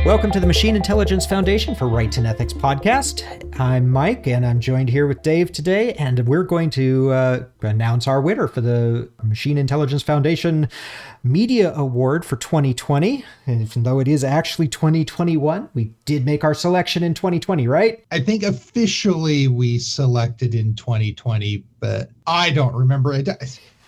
Welcome to the Machine Intelligence Foundation for Rights and Ethics podcast. I'm Mike, and I'm joined here with Dave today, and we're going to announce our winner for the Machine Intelligence Foundation Media Award for 2020. And even though it is actually 2021, we did make our selection in 2020, right? I think officially we selected in 2020, but I don't remember it.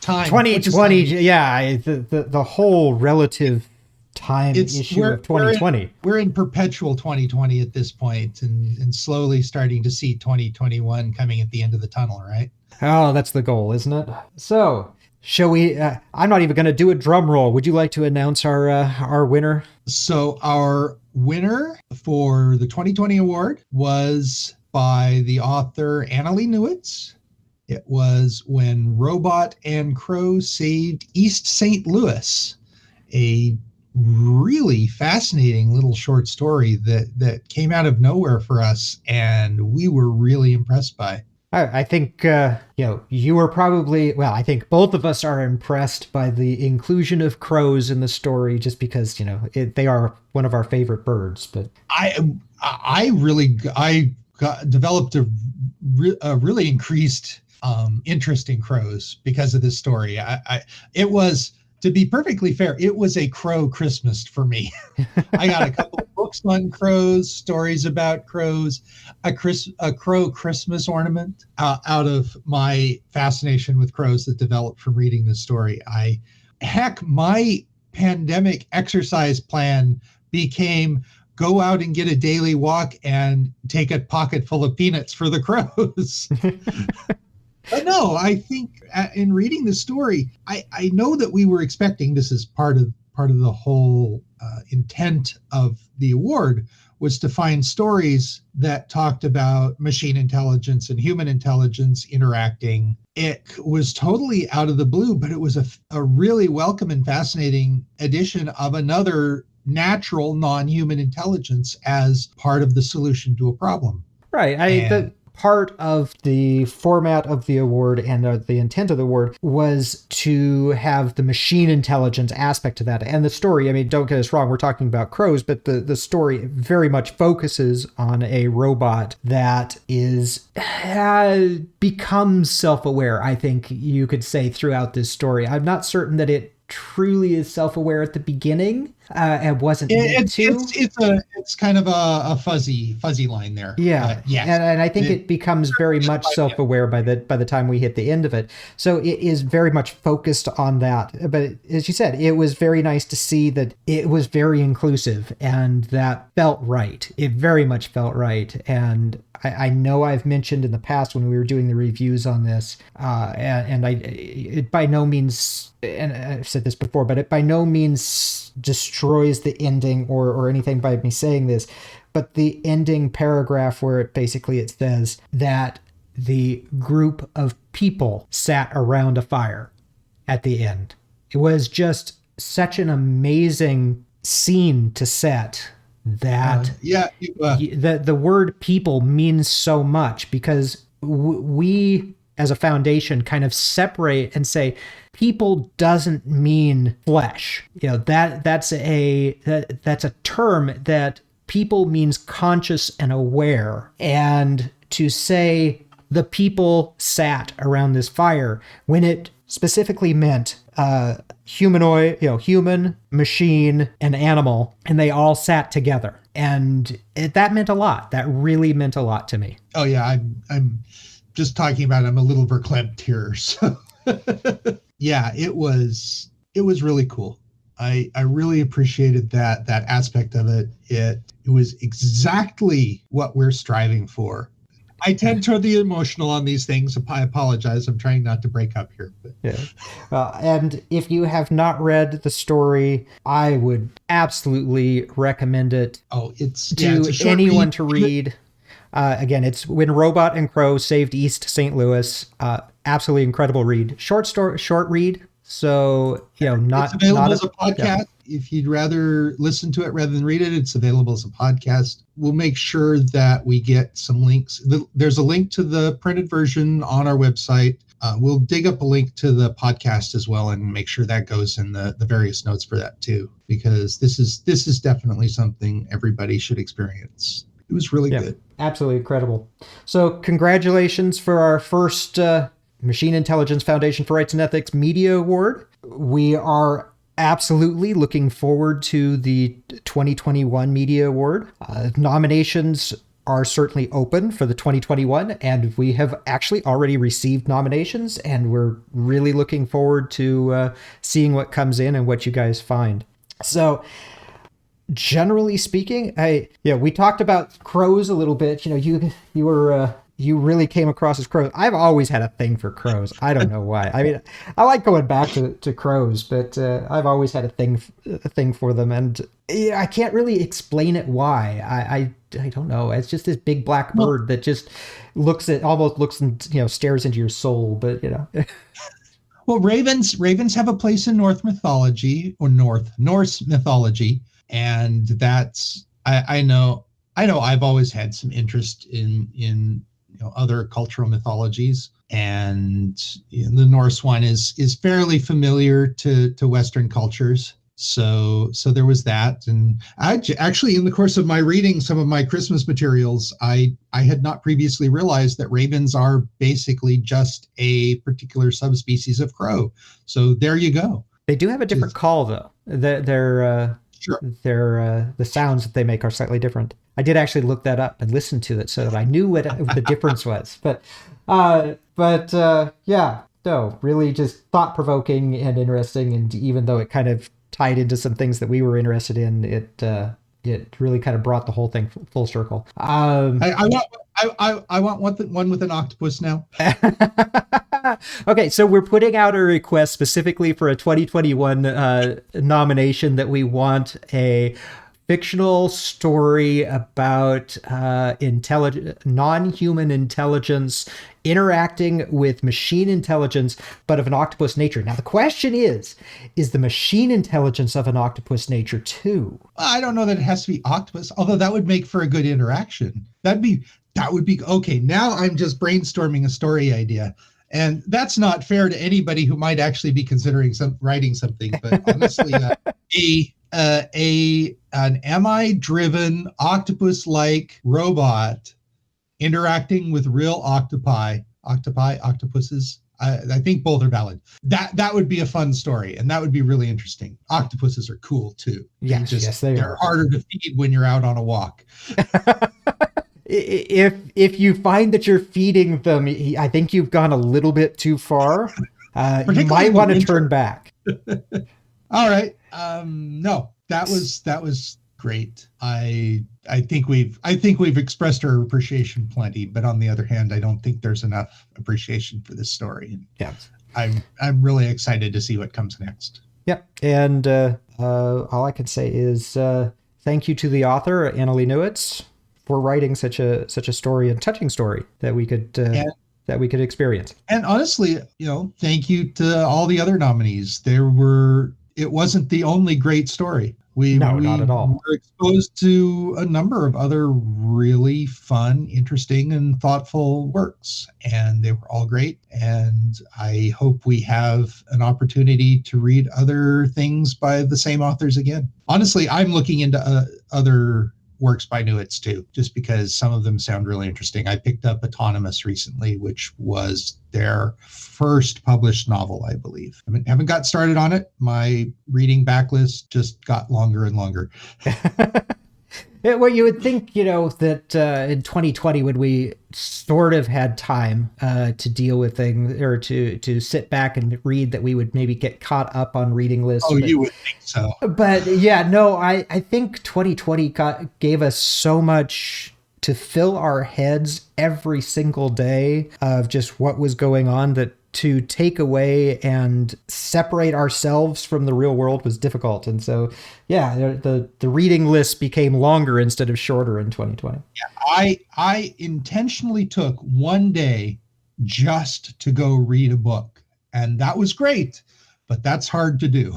Time 2020, yeah, the whole relative time issue of 2020. We're in perpetual 2020 at this point, and slowly starting to see 2021 coming at the end of the tunnel, right? Oh, that's the goal, isn't it? So, shall we? I'm not even going to do a drum roll. Would you like to announce our winner? So our winner for the 2020 award was by the author Annalee Newitz. It was When Robot and Crow Saved East St. Louis, a really fascinating little short story that came out of nowhere for us, and we were really impressed by. I think, you were probably, I think both of us are impressed by the inclusion of crows in the story, just because, they are one of our favorite birds. But I developed a really increased interest in crows because of this story. It was, to be perfectly fair, it was a crow Christmas for me. I got a couple of books on crows, stories about crows, a crow Christmas ornament out of my fascination with crows that developed from reading this story. My pandemic exercise plan became go out and get a daily walk and take a pocket full of peanuts for the crows. But no, I think in reading the story, I know that we were expecting, this is part of the whole intent of the award, was to find stories that talked about machine intelligence and human intelligence interacting. It was totally out of the blue, but it was a really welcome and fascinating addition of another natural non-human intelligence as part of the solution to a problem. Right. Part of the format of the award and the intent of the award was to have the machine intelligence aspect to that. And the story, don't get us wrong, we're talking about crows, but the story very much focuses on a robot that becomes self-aware, I think you could say, throughout this story. I'm not certain that it truly is self-aware at the beginning. It wasn't meant to. It's kind of a fuzzy line there. Yeah, yes. And I think it becomes very much self-aware by the time we hit the end of it. So it is very much focused on that. But as you said, it was very nice to see that it was very inclusive, and that felt right. It very much felt right. And I know I've mentioned in the past when we were doing the reviews on this, it by no means, and I've said this before, but it by no means destroys the ending or anything by me saying this, but the ending paragraph where it says that the group of people sat around a fire at the end. It was just such an amazing scene to set that the word people means so much, because we as a foundation kind of separate and say people doesn't mean flesh. That's a term that people means conscious and aware. And to say the people sat around this fire when it specifically meant humanoid, human, machine, and animal, and they all sat together. And that meant a lot. That really meant a lot to me. Oh yeah, I'm just talking about it, I'm a little verklempt here. So yeah, it was really cool. I really appreciated that aspect of it. It was exactly what we're striving for. I tend toward the emotional on these things. I apologize. I'm trying not to break up here. But. Yeah. And if you have not read the story, I would absolutely recommend it to anyone to read. Again, it's When Robot and Crow Saved East St. Louis. Absolutely incredible read. Short read. So, it's available as a podcast. Yeah. If you'd rather listen to it rather than read it, it's available as a podcast. We'll make sure that we get some links. There's a link to the printed version on our website. we'll dig up a link to the podcast as well and make sure that goes in the various notes for that too, because this is definitely something everybody should experience. It was really good. Absolutely incredible. So congratulations for our first Machine Intelligence Foundation for Rights and Ethics Media Award. We are absolutely looking forward to the 2021 Media Award. Nominations are certainly open for the 2021, and we have actually already received nominations, and we're really looking forward to seeing what comes in and what you guys find. So generally speaking, we talked about crows a little bit. You really came across as crows. I've always had a thing for crows. I don't know why. I mean, I like going back to crows, but I've always had a thing for them, and I can't really explain it why. I don't know. It's just this big black bird that just almost looks and stares into your soul. But well, ravens have a place in Norse mythology, and that's I know I've always had some interest in other cultural mythologies, and the Norse one is fairly familiar to Western cultures. So there was that. And actually, in the course of my reading some of my Christmas materials, I had not previously realized that ravens are basically just a particular subspecies of crow. So there you go. They do have a different call, though. Sure. The sounds that they make are slightly different. I did actually look that up and listen to it so that I knew what the difference was. But really just thought-provoking and interesting. And even though it kind of tied into some things that we were interested in, it really kind of brought the whole thing full circle. I want one with an octopus now. Okay, so we're putting out a request specifically for a 2021 nomination that we want a fictional story about non-human intelligence interacting with machine intelligence, but of an octopus nature. Now, the question is the machine intelligence of an octopus nature too? I don't know that it has to be octopus, although that would make for a good interaction. That would be okay. Now I'm just brainstorming a story idea. And that's not fair to anybody who might actually be considering writing something. But honestly, an MI-driven octopus-like robot interacting with real octopuses. I think both are valid. That would be a fun story, and that would be really interesting. Octopuses are cool too. Yes, they're harder to feed when you're out on a walk. If you find that you're feeding them, I think you've gone a little bit too far. You might want to turn back. All right. No, that was great. I think we've expressed our appreciation plenty, but on the other hand, I don't think there's enough appreciation for this story. Yeah. I'm really excited to see what comes next. Yep. And all I can say is thank you to the author, Annalee Newitz, for writing such a story, and touching story that we could experience. And honestly, thank you to all the other nominees. It wasn't the only great story. Not at all. We were exposed to a number of other really fun, interesting, and thoughtful works, and they were all great. And I hope we have an opportunity to read other things by the same authors again. Honestly, I'm looking into other works by Newitz too, just because some of them sound really interesting. I picked up Autonomous recently, which was their first published novel, I believe. I haven't got started on it. My reading backlist just got longer and longer. Well, you would think, that in 2020, when we sort of had time to deal with things or to sit back and read, that we would maybe get caught up on reading lists. Oh, you would think so. But yeah, no, I think 2020 gave us so much to fill our heads every single day of just what was going on, that to take away and separate ourselves from the real world was difficult. And so, yeah, the reading list became longer instead of shorter in 2020. Yeah, I intentionally took one day just to go read a book, and that was great, but that's hard to do.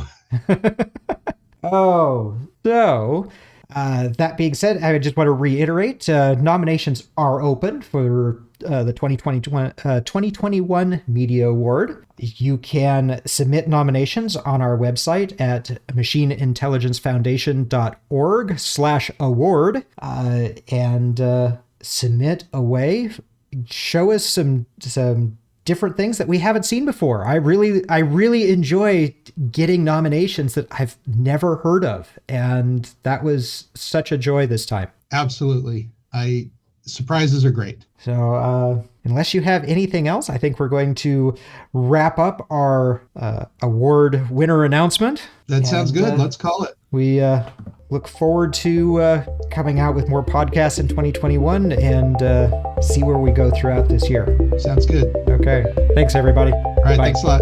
That being said, I just want to reiterate, nominations are open for the 2021 Media Award. You can submit nominations on our website at machineintelligencefoundation.org/award and submit away. Show us some different things that we haven't seen before. I really enjoy getting nominations that I've never heard of, and that was such a joy this time. Absolutely. Surprises are great. So unless you have anything else, I think we're going to wrap up our award winner announcement. That sounds good. Let's call it. We look forward to coming out with more podcasts in 2021 and see where we go throughout this year. Sounds good. Okay. Thanks, everybody. All right. Bye. Thanks a lot.